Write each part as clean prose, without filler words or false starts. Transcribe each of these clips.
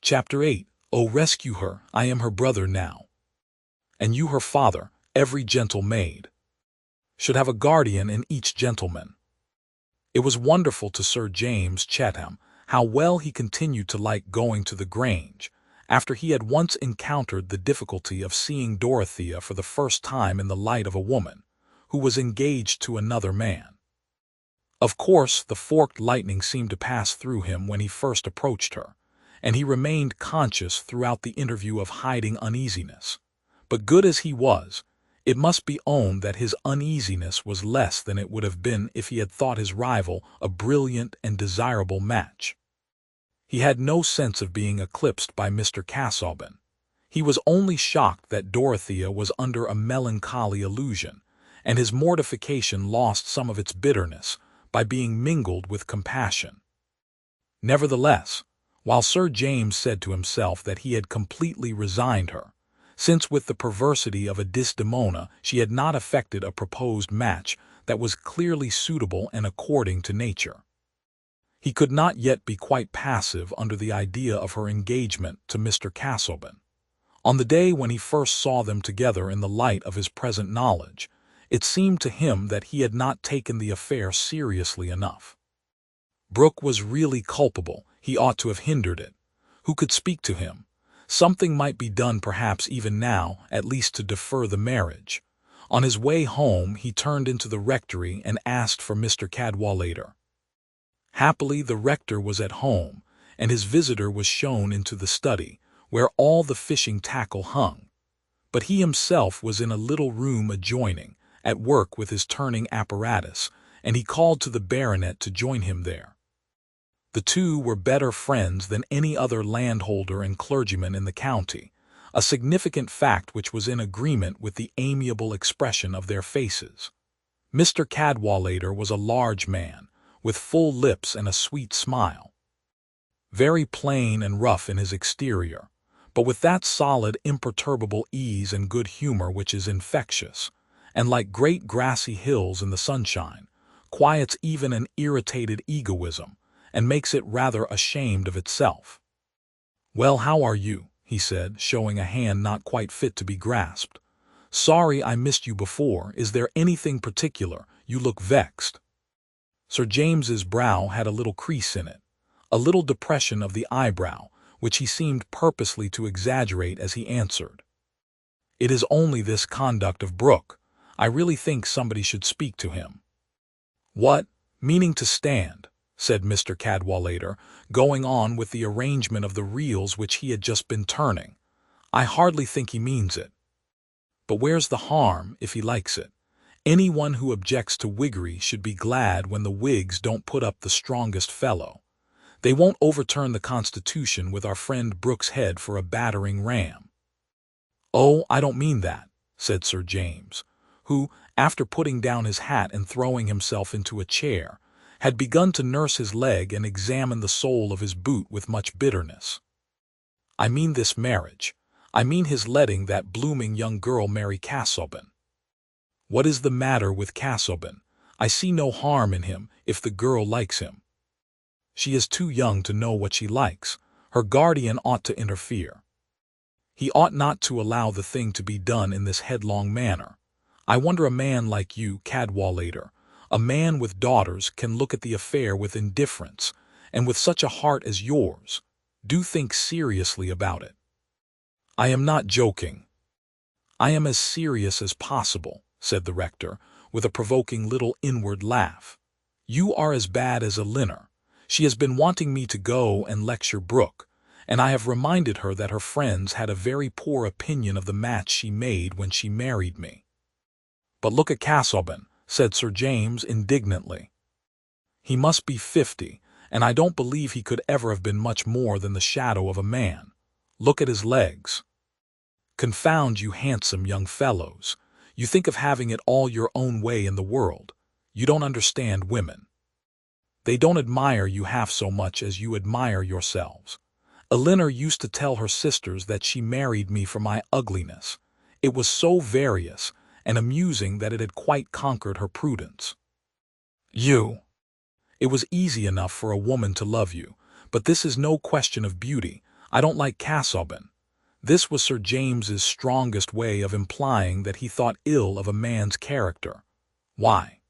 Chapter 8. O rescue her, I am her brother now. And you her father, every gentle maid should have a guardian in each gentleman. It was wonderful to Sir James Chatham how well he continued to like going to the Grange, after he had once encountered the difficulty of seeing Dorothea for the first time in the light of a woman who was engaged to another man. Of course, the forked lightning seemed to pass through him when he first approached her, and he remained conscious throughout the interview of hiding uneasiness. But good as he was, it must be owned that his uneasiness was less than it would have been if he had thought his rival a brilliant and desirable match. He had no sense of being eclipsed by Mr. Casaubon. He was only shocked that Dorothea was under a melancholy illusion, and his mortification lost some of its bitterness by being mingled with compassion. Nevertheless, while Sir James said to himself that he had completely resigned her, since with the perversity of a Desdemona she had not effected a proposed match that was clearly suitable and according to nature, he could not yet be quite passive under the idea of her engagement to Mr. Casaubon. On the day when he first saw them together in the light of his present knowledge, it seemed to him that he had not taken the affair seriously enough. Brooke was really culpable. He ought to have hindered it. Who could speak to him? Something might be done perhaps even now, at least to defer the marriage. On his way home he turned into the rectory and asked for Mr. Cadwallader. Happily the rector was at home, and his visitor was shown into the study, where all the fishing tackle hung. But he himself was in a little room adjoining, at work with his turning apparatus, and he called to the baronet to join him there. The two were better friends than any other landholder and clergyman in the county, a significant fact which was in agreement with the amiable expression of their faces. Mr. Cadwallader was a large man, with full lips and a sweet smile. Very plain and rough in his exterior, but with that solid, imperturbable ease and good humor which is infectious, and like great grassy hills in the sunshine, quiets even an irritated egoism, and makes it rather ashamed of itself. "Well, how are you?" he said, showing a hand not quite fit to be grasped. "Sorry I missed you before. Is there anything particular? You look vexed." Sir James's brow had a little crease in it, a little depression of the eyebrow, which he seemed purposely to exaggerate as he answered. "It is only this conduct of Brooke. I really think somebody should speak to him." "What, meaning to stand?" said Mr. Cadwallader, going on with the arrangement of the reels which he had just been turning. "I hardly think he means it. But where's the harm, if he likes it? Anyone who objects to Whiggery should be glad when the Whigs don't put up the strongest fellow. They won't overturn the Constitution with our friend Brooke's head for a battering ram." "Oh, I don't mean that," said Sir James, who, after putting down his hat and throwing himself into a chair, had begun to nurse his leg and examine the sole of his boot with much bitterness. "I mean this marriage. I mean his letting that blooming young girl marry Casaubon." "What is the matter with Casaubon? I see no harm in him if the girl likes him." "She is too young to know what she likes. Her guardian ought to interfere. He ought not to allow the thing to be done in this headlong manner. I wonder a man like you, Cadwallader, a man with daughters, can look at the affair with indifference, and with such a heart as yours, do think seriously about it." "I am not joking. I am as serious as possible," said the rector, with a provoking little inward laugh. "You are as bad as Elinor. She has been wanting me to go and lecture Brooke, and I have reminded her that her friends had a very poor opinion of the match she made when she married me." "But look at Casaubon," said Sir James indignantly. "He must be 50, and I don't believe he could ever have been much more than the shadow of a man. Look at his legs. Confound you handsome young fellows. You think of having it all your own way in the world. You don't understand women. They don't admire you half so much as you admire yourselves. Elinor used to tell her sisters that she married me for my ugliness. It was so various and amusing that it had quite conquered her prudence. It was easy enough for a woman to love you, but this is no question of beauty. I don't like Casaubon. This was Sir James's strongest way of implying that he thought ill of a man's character. Why?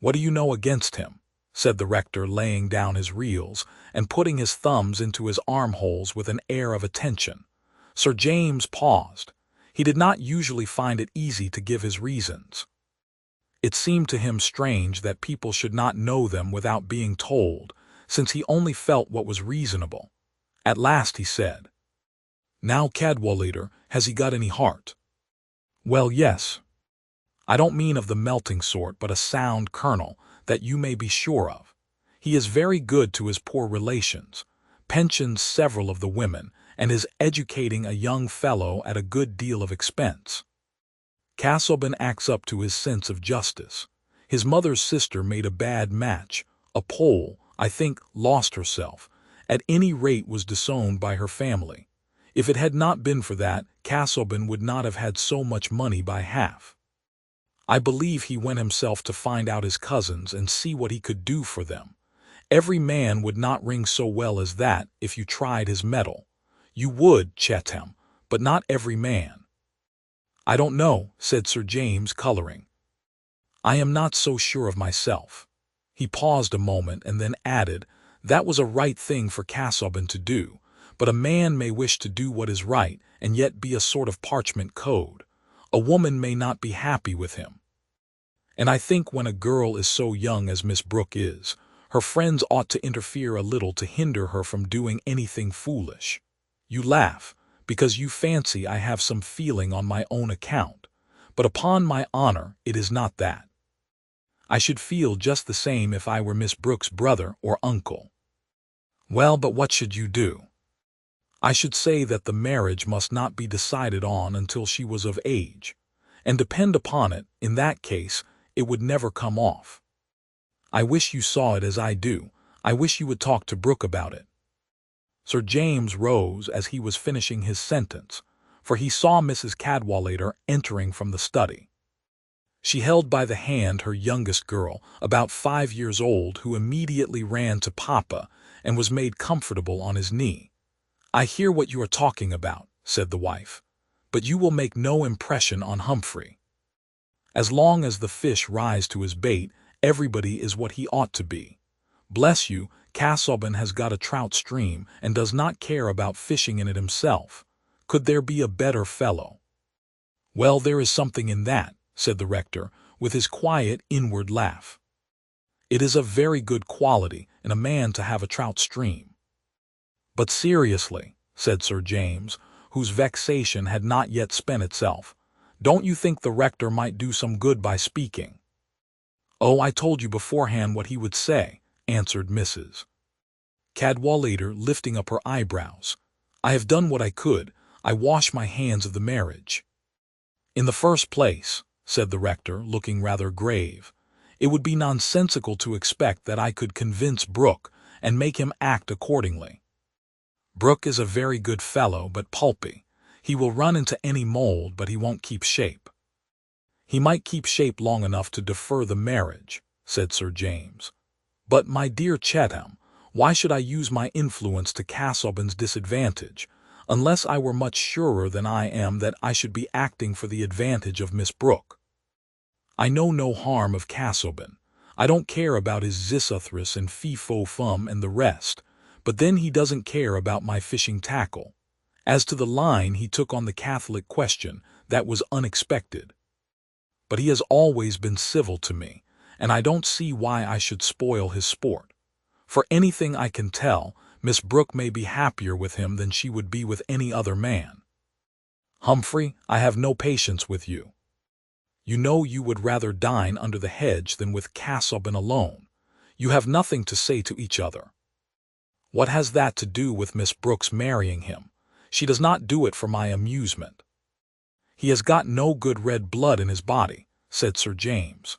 What do you know against him? Said the rector, laying down his reels and putting his thumbs into his armholes with an air of attention. Sir James paused. He did not usually find it easy to give his reasons. It seemed to him strange that people should not know them without being told, since he only felt what was reasonable. At last he said, "Now, Cadwallader, has he got any heart?" "Well, yes. I don't mean of the melting sort, but a sound kernel, that you may be sure of. He is very good to his poor relations, pensions several of the women, and is educating a young fellow at a good deal of expense. Casaubon acts up to his sense of justice. His mother's sister made a bad match. A Pole, I think, lost herself. At any rate was disowned by her family. If it had not been for that, Casaubon would not have had so much money by half. I believe he went himself to find out his cousins and see what he could do for them. Every man would not ring so well as that if you tried his mettle. You would, Cheetham, but not every man." "I don't know," said Sir James, coloring. "I am not so sure of myself." He paused a moment and then added, "That was a right thing for Casaubon to do, but a man may wish to do what is right and yet be a sort of parchment code. A woman may not be happy with him. And I think when a girl is so young as Miss Brooke is, her friends ought to interfere a little to hinder her from doing anything foolish. You laugh, because you fancy I have some feeling on my own account, but upon my honor it is not that. I should feel just the same if I were Miss Brooke's brother or uncle." "Well, but what should you do?" "I should say that the marriage must not be decided on until she was of age, and depend upon it, in that case, it would never come off. I wish you saw it as I do. I wish you would talk to Brooke about it." Sir James rose as he was finishing his sentence, for he saw Mrs. Cadwallader entering from the study. She held by the hand her youngest girl, about 5 years old, who immediately ran to Papa and was made comfortable on his knee. "I hear what you are talking about," said the wife, "but you will make no impression on Humphrey. As long as the fish rise to his bait, everybody is what he ought to be. Bless you, Casaubon has got a trout stream and does not care about fishing in it himself. Could there be a better fellow?" "Well, there is something in that," said the rector, with his quiet inward laugh. "It is a very good quality in a man to have a trout stream." "But seriously," said Sir James, whose vexation had not yet spent itself, "don't you think the rector might do some good by speaking?" "Oh, I told you beforehand what he would say," answered Mrs. Cadwallader, lifting up her eyebrows. "I have done what I could. I wash my hands of the marriage." "In the first place," said the rector, looking rather grave, "it would be nonsensical to expect that I could convince Brooke and make him act accordingly. Brooke is a very good fellow, but pulpy. He will run into any mold, but he won't keep shape." "He might keep shape long enough to defer the marriage," said Sir James. "But, my dear Cheetham, why should I use my influence to Casaubon's disadvantage, unless I were much surer than I am that I should be acting for the advantage of Miss Brooke? I know no harm of Casaubon. I don't care about his Xisuthrus and Fee-Fo-Fum and the rest, but then he doesn't care about my fishing tackle. As to the line he took on the Catholic question, that was unexpected. But he has always been civil to me, and I don't see why I should spoil his sport. For anything I can tell, Miss Brooke may be happier with him than she would be with any other man. Humphrey, I have no patience with you. You know you would rather dine under the hedge than with Casaubon alone. You have nothing to say to each other. What has that to do with Miss Brooke's marrying him? She does not do it for my amusement." "He has got no good red blood in his body," said Sir James.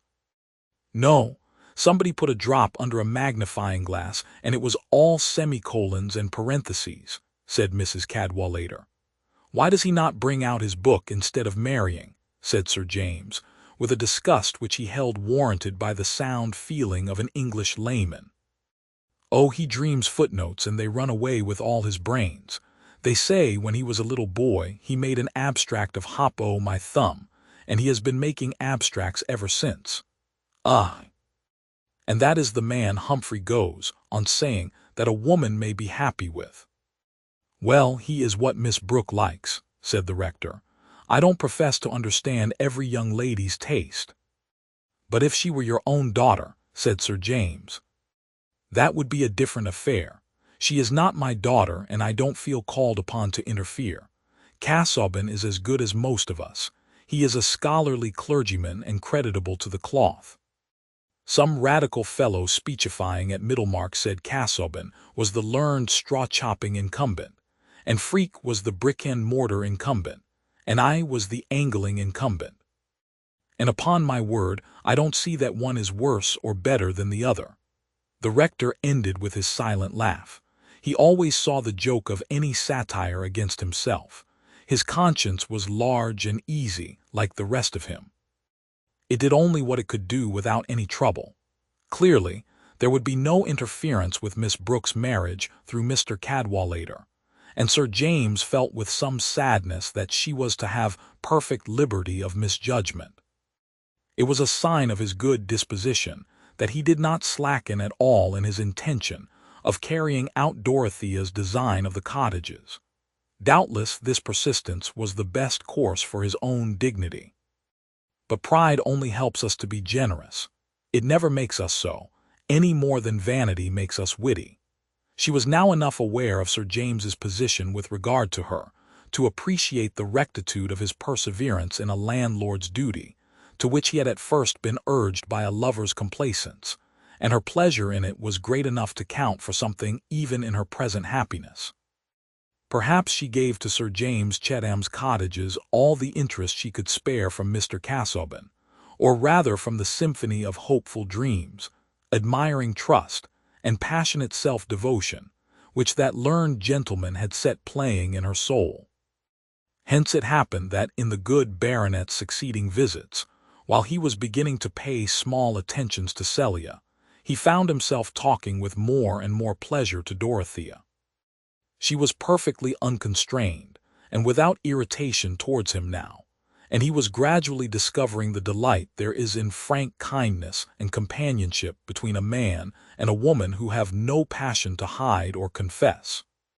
"No, somebody put a drop under a magnifying glass, and it was all semicolons and parentheses," said Mrs. Cadwallader. "Why does he not bring out his book instead of marrying?" said Sir James, with a disgust which he held warranted by the sound feeling of an English layman. "Oh, he dreams footnotes and they run away with all his brains. They say when he was a little boy he made an abstract of Hop-o my thumb, and he has been making abstracts ever since. Ah! And that is the man Humphrey goes on saying that a woman may be happy with. Well, he is what Miss Brooke likes, said the rector. I don't profess to understand every young lady's taste. But if she were your own daughter, said Sir James, that would be a different affair. She is not my daughter, and I don't feel called upon to interfere. Casaubon is as good as most of us. He is a scholarly clergyman and creditable to the cloth. Some radical fellow speechifying at Middlemarch said Casaubon was the learned straw-chopping incumbent, and Freke was the brick-and-mortar incumbent, and I was the angling incumbent. And upon my word, I don't see that one is worse or better than the other. The rector ended with his silent laugh. He always saw the joke of any satire against himself. His conscience was large and easy, like the rest of him. It did only what it could do without any trouble. Clearly, there would be no interference with Miss Brooke's marriage through Mr. Cadwallader, and Sir James felt with some sadness that she was to have perfect liberty of misjudgment. It was a sign of his good disposition that he did not slacken at all in his intention of carrying out Dorothea's design of the cottages. Doubtless this persistence was the best course for his own dignity. But pride only helps us to be generous. It never makes us so, any more than vanity makes us witty. She was now enough aware of Sir James's position with regard to her to appreciate the rectitude of his perseverance in a landlord's duty, to which he had at first been urged by a lover's complaisance, and her pleasure in it was great enough to count for something even in her present happiness. Perhaps she gave to Sir James Chetham's cottages all the interest she could spare from Mr. Casaubon, or rather from the symphony of hopeful dreams, admiring trust, and passionate self-devotion, which that learned gentleman had set playing in her soul. Hence it happened that in the good baronet's succeeding visits, while he was beginning to pay small attentions to Celia, he found himself talking with more and more pleasure to Dorothea. She was perfectly unconstrained and without irritation towards him now, and he was gradually discovering the delight there is in frank kindness and companionship between a man and a woman who have no passion to hide or confess.